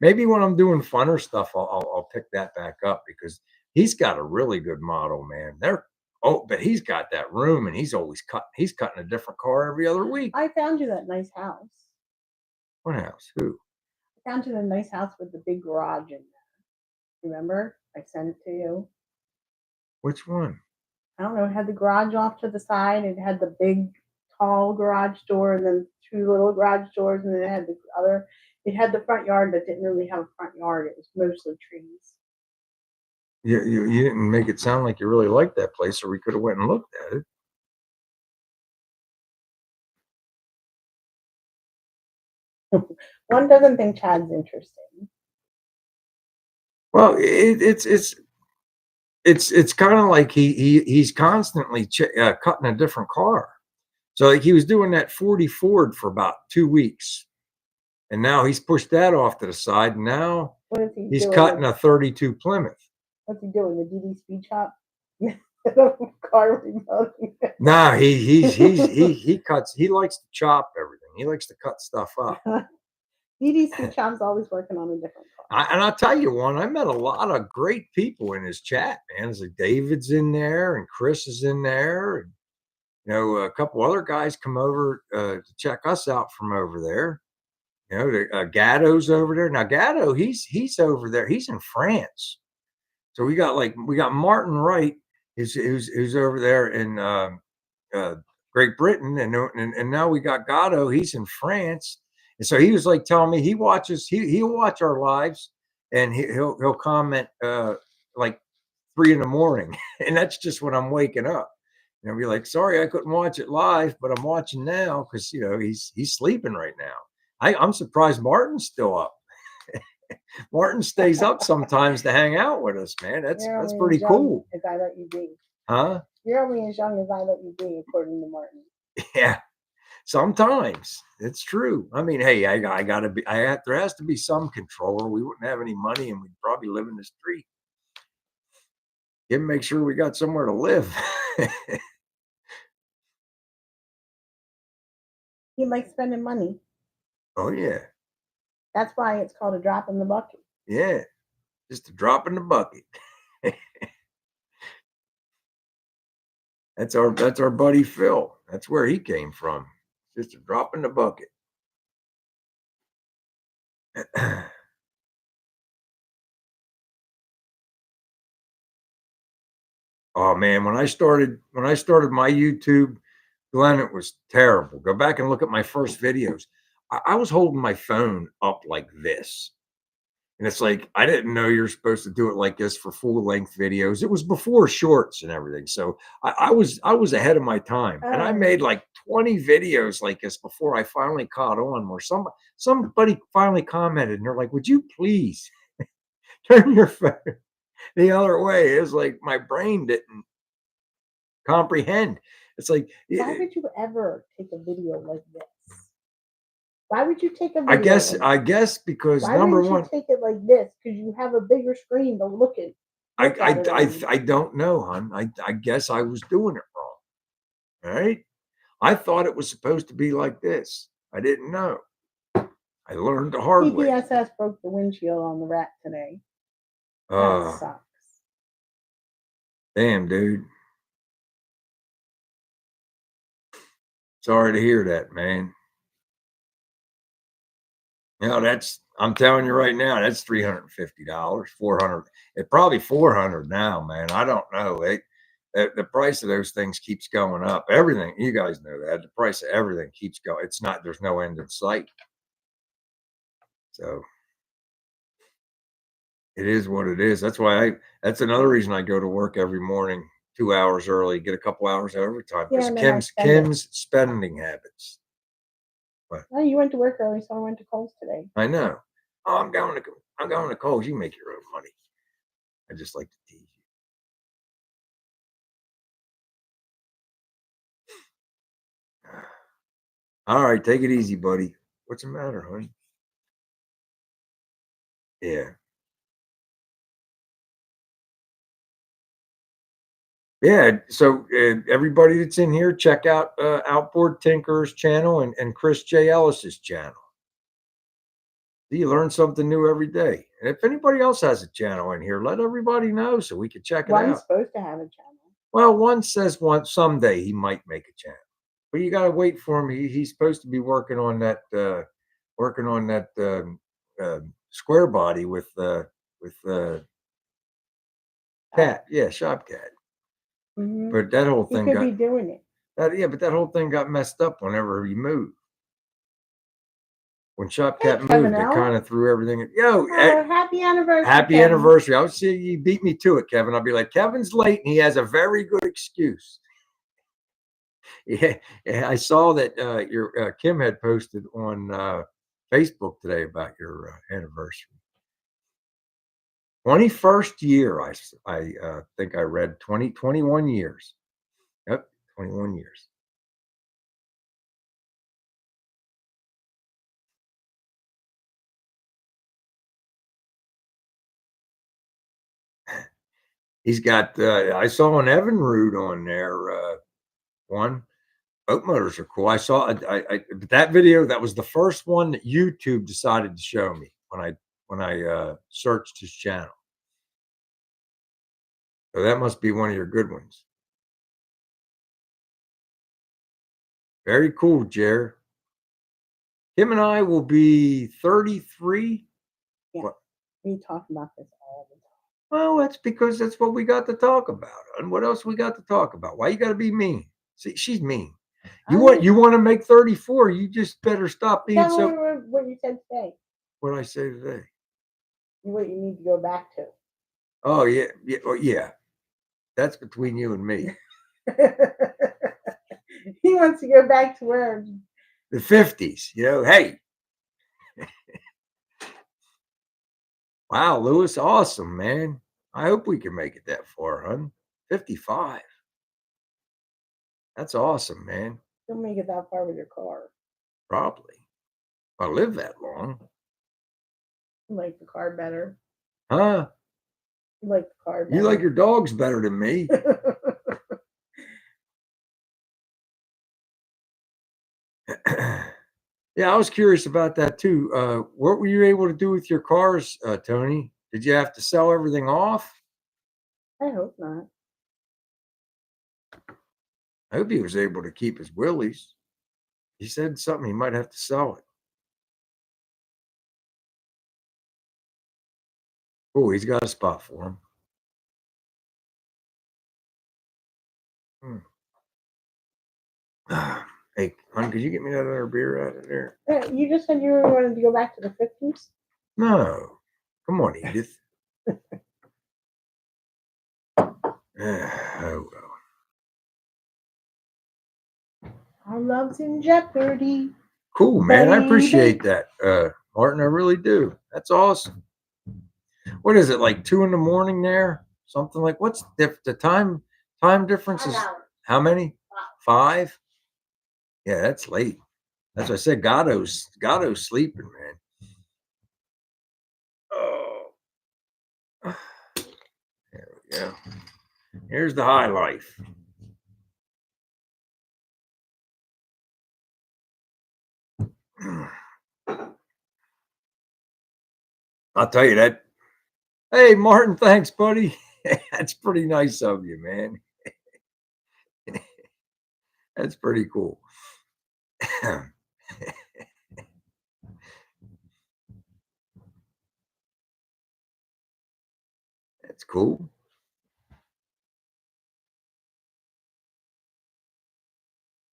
Maybe when I'm doing funner stuff, I'll pick that back up because he's got a really good model, man. But he's got that room and he's always he's cutting a different car every other week. I found you that nice house. What house? Who? I found you the nice house with the big garage in there. Remember? I sent it to you. Which one? I don't know. It had the garage off to the side. It had the big, tall garage door and then two little garage doors. And then it had the other. It had the front yard that didn't really have a front yard. It was mostly trees. You didn't make it sound like you really liked that place, or we could have went and looked at it. One doesn't think Chad's interesting. Well, it's kind of like he's constantly cutting a different car. So like he was doing that 40 Ford for about 2 weeks, and now he's pushed that off to the side. And now he's cutting a 32 Plymouth. What's he doing? The DD speed shop? Car remodeling? No, he cuts. He likes to chop everything. He likes to cut stuff up. DD speed shop's always working on a different car. And I'll tell you one. I met a lot of great people in his chat, man. There's like David's in there, and Chris is in there, and a couple other guys come over to check us out from over there. Gatto's over there. Now Gatto, he's over there. He's in France. So we got Martin Wright, who's over there in Great Britain, and now we got Gatto. He's in France, and so he was like telling me he'll watch our lives, and he'll comment like 3 in the morning, and that's just when I'm waking up. And I'll be like, sorry, I couldn't watch it live, but I'm watching now because he's sleeping right now. I'm surprised Martin's still up. Martin stays up sometimes to hang out with us, man. That's pretty cool. As I let you be. Huh? You're only as young as I let you be, according to Martin. Yeah. Sometimes it's true. I mean, hey, I gotta be. There has to be some control, or we wouldn't have any money, and we'd probably live in the street. Make sure we got somewhere to live. He likes spending money. Oh yeah, That's why it's called a drop in the bucket. yeah, just a drop in the bucket. That's our buddy Phil. That's where he came from. Just a drop in the bucket. Oh man, when I started my YouTube, Glenn, it was terrible. Go back and look at my first videos. I was holding my phone up like this. And it's like, I didn't know you're supposed to do it like this for full length videos. It was before shorts and everything. So I was ahead of my time. And I made like 20 videos like this before I finally caught on, where somebody finally commented and they're like, would you please turn your phone the other way? It was like my brain didn't comprehend. It's like, why would you ever take a video like this? Why would you take a video? I guess because why number one, you take it like this? Because you have a bigger screen to look at. I don't know, hon. I guess I was doing it wrong. All right. I thought it was supposed to be like this. I didn't know. I learned the hard way. PPSS broke the windshield on the rat today. That sucks. Damn, dude. Sorry to hear that, man. You know, I'm telling you right now, that's $350, 400. It's probably 400 now, man. I don't know. The price of those things keeps going up. Everything, you guys know that. The price of everything keeps going. There's no end in sight. So it is what it is. That's another reason I go to work every morning 2 hours early, get a couple hours of overtime, because Kim's spending habits. What? Oh, you went to work early, so I went to Kohl's today. I know. Oh, I'm going to Kohl's. You make your own money. I just like to tease you. All right, take it easy, buddy. What's the matter, honey? Yeah. Yeah. So everybody that's in here, check out Outboard Tinker's channel and Chris J. Ellis's channel. You learn something new every day. And if anybody else has a channel in here, let everybody know so we can check it out. One's supposed to have a channel. Well, one says someday he might make a channel, but you got to wait for him. He's supposed to be working on that square body with cat. Yeah, shop cat. Mm-hmm. But that whole thing be doing it. But that whole thing got messed up whenever he moved. When Shop Cat moved, it kind of threw everything. Happy anniversary! Happy Kevin. Anniversary! I would say you beat me to it, Kevin. I'll be like, Kevin's late, and he has a very good excuse. Yeah, I saw that your Kim had posted on Facebook today about your anniversary. 21st year, I think I read 21 years. Yep, 21 years. He's got, I saw an Evinrude on there, one. Boat motors are cool. I saw that video. That was the first one that YouTube decided to show me when I searched his channel. So that must be one of your good ones. Very cool, Jer. Him and I will be 33. Yeah, we talk about this all the time. Well, that's because that's what we got to talk about. And what else we got to talk about? Why you got to be mean? See, she's mean. I You want to make 34. You just better stop being tell so. me what you said today. What did I say today? What you need to go back to. Oh yeah. That's between you and me. He wants to go back to where The 50s. Hey. Wow, Lewis, awesome, man. I hope we can make it that far, hun. 55. That's awesome, man. You'll make it that far with your car. Probably. If I live that long. You like the car better. Huh? You like the car better. You like your dogs better than me. Yeah, I was curious about that too. What were you able to do with your cars, Tony? Did you have to sell everything off? I hope not. I hope he was able to keep his Willys. He said something he might have to sell it. Oh, he's got a spot for him. Hey, hon, could you get me that other beer out of there? You just said you wanted to go back to the 50s? No. Come on, Edith. Oh, well. Our love's in jeopardy. Cool, man. I Baby. appreciate that, Martin. I really do. That's awesome. What is it, like 2 a.m. there? Something like, what's the time difference is? How many? 5? Yeah, that's late. As I said, Gatto's sleeping, man. Oh, there we go. Here's the high life. I'll tell you that. Hey, Martin, thanks, buddy. That's pretty nice of you, man. That's pretty cool. That's cool.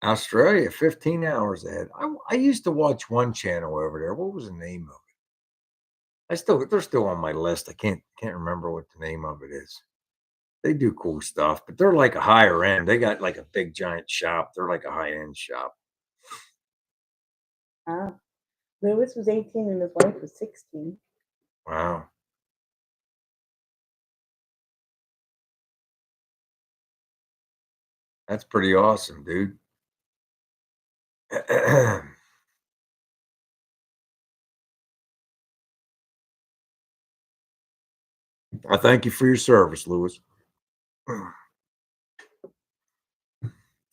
Australia, 15 hours ahead. I used to watch one channel over there. What was the name of it? They're still on my list. I can't remember what the name of it is. They do cool stuff, but they're like a higher end. They got like a big giant shop. They're like a high-end shop. Lewis was 18 and his wife was 16. Wow. That's pretty awesome, dude. I thank you for your service, Lewis.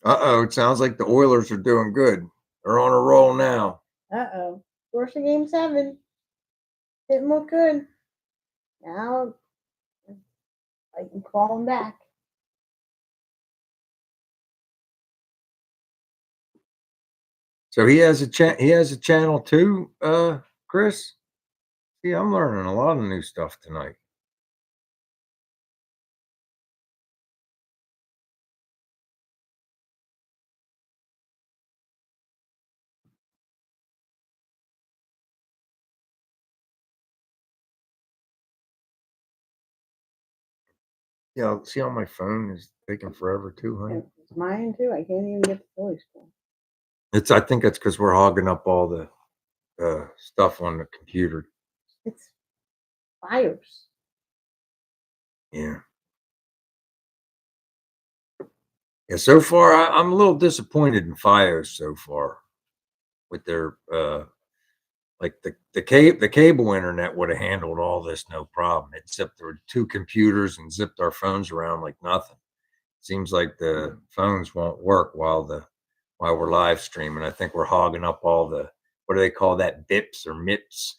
Uh-oh, it sounds like the Oilers are doing good. They're on a roll now. Uh-oh. First of game 7. Didn't look good. Now I can call him back. So he has a channel too, Chris? See, I'm learning a lot of new stuff tonight. Yeah, see how my phone is taking forever too, honey? It's mine too. I can't even get the voice for. I think that's because we're hogging up all the stuff on the computer. It's BIOS. Yeah. Yeah, so far I'm a little disappointed in FiOS so far with their like the cable internet would have handled all this no problem, except there were 2 computers and zipped our phones around like nothing. Seems like the phones won't work while we're live streaming. I think we're hogging up all the, what do they call that, bips or mips?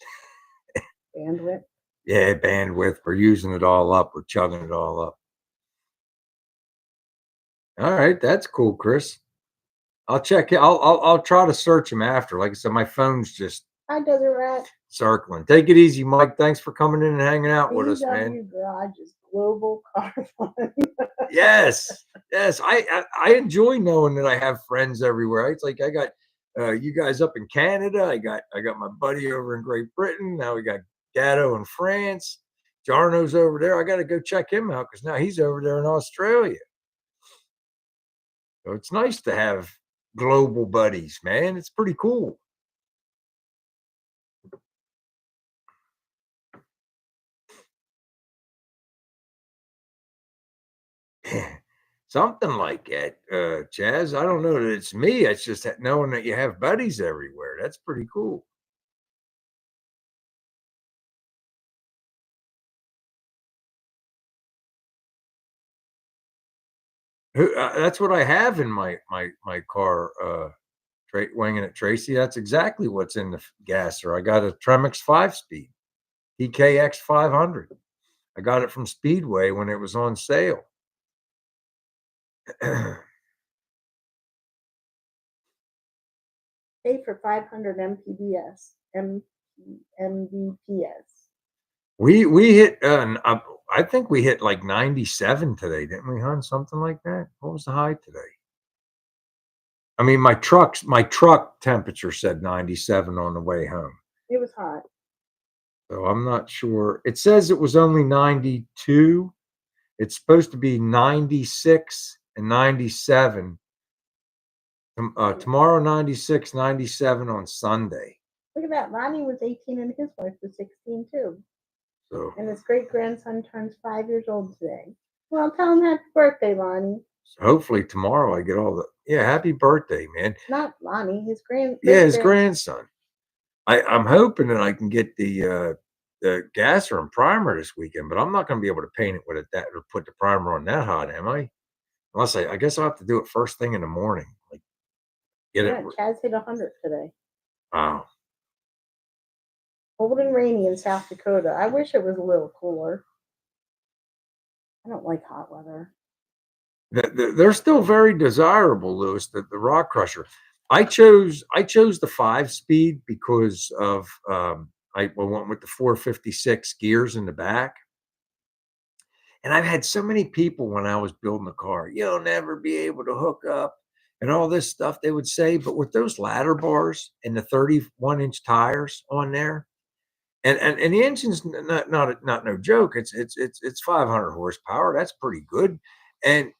Bandwidth. Yeah, bandwidth. We're using it all up. We're chugging it all up. All right, that's cool, Chris. I'll check it. I'll try to search him after. Like I said, my phone's just Hi, Desert Rat. circling. Take it easy, Mike. Thanks for coming in and hanging out with us, man. Garage is global car fun. Yes. Yes, I enjoy knowing that I have friends everywhere. It's like I got you guys up in Canada. I got my buddy over in Great Britain. Now we got Gatto in France. Jarno's over there. I got to go check him out because now he's over there in Australia. So it's nice to have global buddies, man. It's pretty cool. Something like that, Chaz. I don't know that it's me. It's just that knowing that you have buddies everywhere. That's pretty cool. That's what I have in my car, winging at Tracy. That's exactly what's in the gasser. I got a Tremix 5-speed, PKX 500. I got it from Speedway when it was on sale. Pay for 500 Mbps. We hit, I think we hit like 97 today, didn't we, hon? Something like that. What was the high today? I mean, my truck temperature said 97 on the way home. It was hot. So I'm not sure. It says it was only 92. It's supposed to be 96 and 97. Tomorrow 96, 97 on Sunday. Look at that. Lonnie was 18 and his wife was 16 too. So And his great grandson turns 5 years old today. Well, tell him happy birthday, Lonnie. hopefully tomorrow I get all the happy birthday, man. Not Lonnie, his his grandson. I'm hoping that I can get the gasser and primer this weekend, but I'm not going to be able to paint it with it that or put the primer on that hot, am I? Unless I guess I'll have to do it first thing in the morning. Like get it. Chaz hit 100 today. Wow. Cold and rainy in South Dakota. I wish it was a little cooler. I don't like hot weather. They're still very desirable, Lewis. The Rock Crusher. I chose the 5-speed because of I went with the 456 gears in the back. And I've had so many people when I was building the car, you'll never be able to hook up and all this stuff they would say. But with those ladder bars and the 31-inch tires on there, and the engine's not no joke. It's 500 horsepower. That's pretty good. And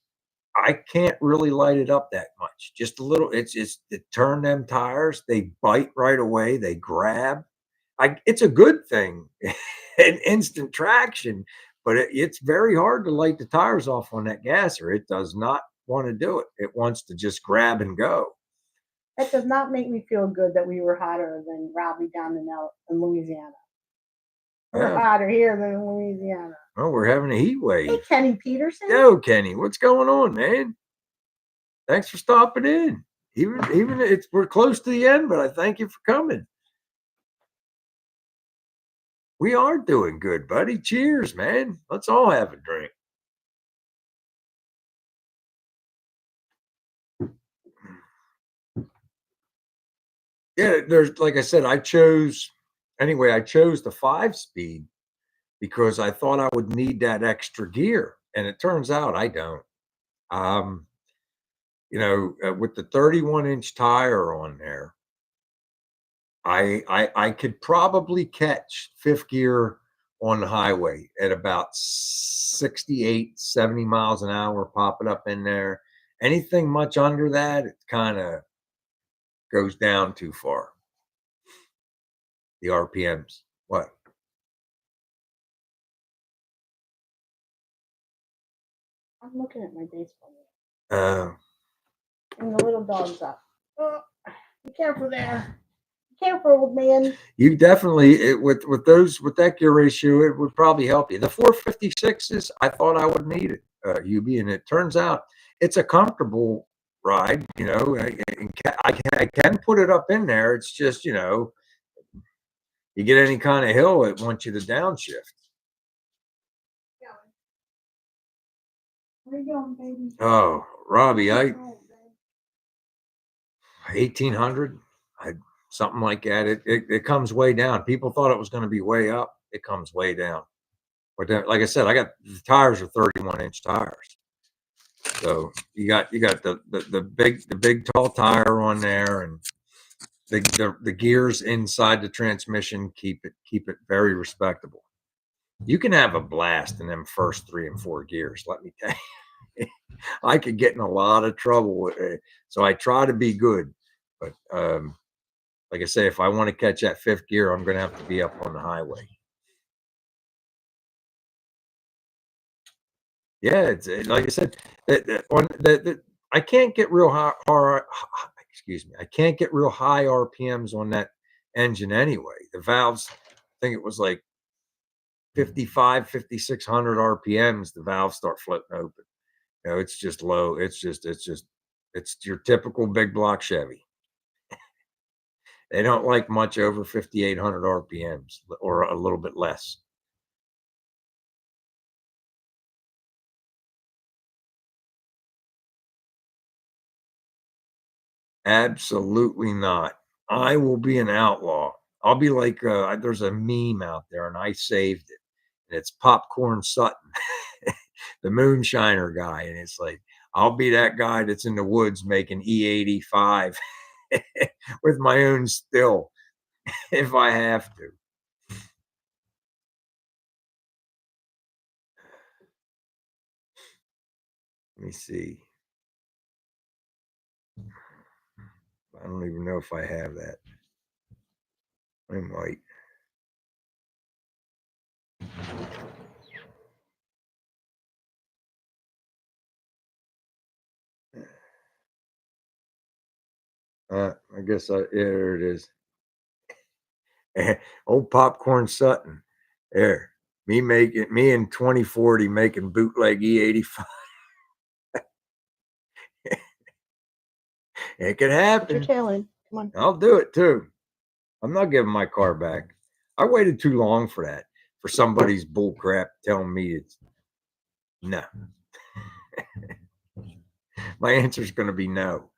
I can't really light it up that much. Just a little. It's to turn them tires. They bite right away. They grab. It's a good thing, and instant traction, but it's very hard to light the tires off on that gasser. It does not want to do it. It wants to just grab and go. That does not make me feel good that we were hotter than Robbie down in Louisiana. We're hotter here than in Louisiana. Oh, we're having a heat wave. Hey, Kenny Peterson. Yo, Kenny, what's going on, man? Thanks for stopping in. Even we're close to the end, but I thank you for coming. We are doing good, buddy. Cheers, man. Let's all have a drink. Yeah, there's like I said, I chose the 5-speed because I thought I would need that extra gear, and it turns out I don't. With the 31-inch tire on there, I could probably catch fifth gear on the highway at about 68, 70 miles an hour, pop it up in there. Anything much under that, it kind of goes down too far. The RPMs. What? I'm looking at my baseball. And the little dog's up. Oh, be careful there. Be careful, old man. You definitely with that gear ratio, it would probably help you. The 456s, I thought I would need it, UB, and it turns out it's a comfortable ride. I can put it up in there. It's just you get any kind of hill, it wants you to downshift. Where you going, baby? Oh, Robbie, 1800, something like that. It comes way down. People thought it was going to be way up. It comes way down. But then, like I said, I got the tires are 31-inch tires. So you got the big tall tire on there, and the gears inside the transmission keep it very respectable. You can have a blast in them first 3 and 4 gears. Let me tell you, I could get in a lot of trouble with it. So I try to be good, but like I say, if I want to catch that 5th gear, I'm going to have to be up on the highway. Yeah, it's like I said, I can't get real high, excuse me, I can't get real high RPMs on that engine anyway. The valves, I think it was like 5,600 RPMs. The valves start floating open. You know, it's just low. It's your typical big block Chevy. They don't like much over 5,800 RPMs or a little bit less. Absolutely not. I will be an outlaw. I'll be like, there's a meme out there and I saved it. And it's Popcorn Sutton, the moonshiner guy. And it's like, I'll be that guy that's in the woods making E85 with my own still if I have to. Let me see. I don't even know if I have that. I might. I guess there it is. Old Popcorn Sutton. There. Me in 2040 making bootleg E85. It could Put your happen. tail in. Come on. I'll do it too. I'm not giving my car back. I waited too long for that. For somebody's bull crap telling me it's no. My answer is going to be no.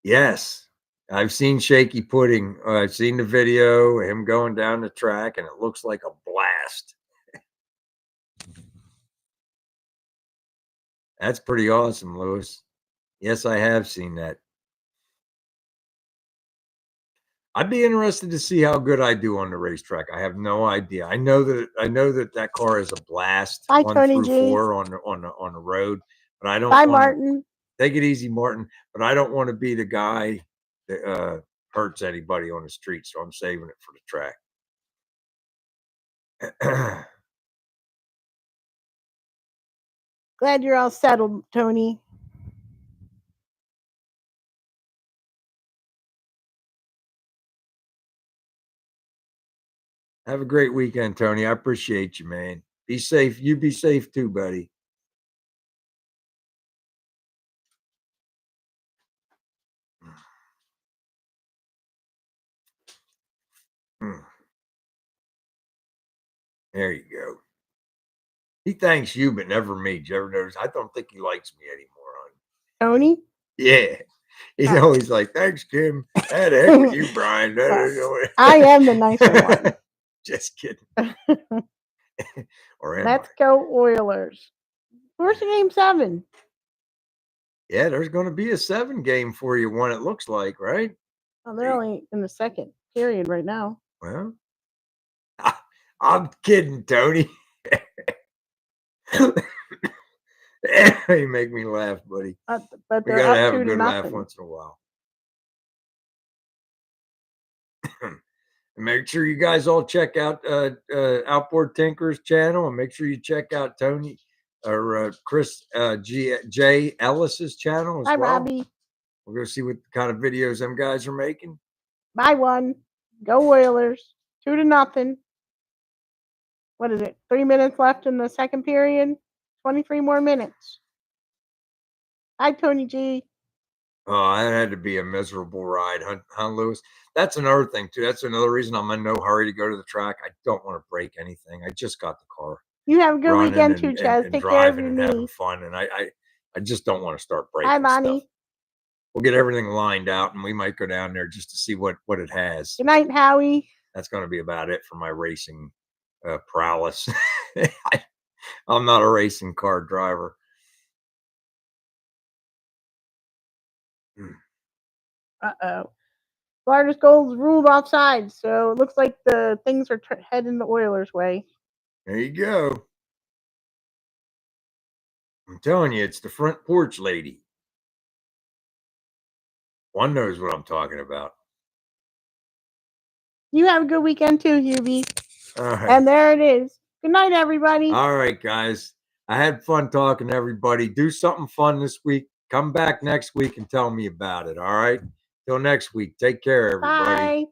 Yes, I've seen Shaky Pudding. I've seen the video, him going down the track, and it looks like a blast. That's pretty awesome, Lewis. Yes, I have seen that. I'd be interested to see how good I do on the racetrack. I have no idea. I know that car is a blast. Bye, 1 Tony through G. 4 on the road, but I don't. Bye, Martin. Take it easy, Martin. But I don't want to be the guy that hurts anybody on the street, so I'm saving it for the track. Glad you're all settled, Tony. Have a great weekend, Tony. I appreciate you, man. Be safe. You be safe too, buddy. There you go. He thanks you, but never me. Did you ever notice? I don't think he likes me anymore. Tony? Yeah. He's always like, thanks, Kim. Had a heck with you, Brian. I am the nicer one. Just kidding. Or Let's go Oilers. Where's the game 7? Yeah, there's going to be a 7 game for you, one it looks like, right? Well, they're only in the second period right now. Well, I'm kidding, Tony. You make me laugh, buddy. But We they're got to up have a 2 to good laugh nothing. once in a while. And make sure you guys all check out Outboard Tinker's channel, and make sure you check out Tony or Chris J. Ellis's channel as Bye, well. Robbie. We're going to see what kind of videos them guys are making. Bye, 1. Go Oilers. 2 to nothing. What is it? 3 minutes left in the second period. 23 more minutes. Hi, Tony G. Oh, that had to be a miserable ride, huh, Lewis? That's another thing, too. That's another reason I'm in no hurry to go to the track. I don't want to break anything. I just got the car. You have a good weekend, too, Chaz. Take care of your and knee. having fun, and I just don't want to start breaking Hi, Bonnie. stuff. We'll get everything lined out, and we might go down there just to see what it has. Good night, Howie. That's going to be about it for my racing prowess. I'm not a racing car driver. Uh-oh. Florida's goals ruled offside, so it looks like the things are heading the Oilers' way. There you go. I'm telling you, it's the front porch lady. One knows what I'm talking about. You have a good weekend too, Hubie. All right. And there it is. Good night, everybody. All right, guys. I had fun talking to everybody. Do something fun this week. Come back next week and tell me about it. All right. Till next week. Take care, everybody. Bye.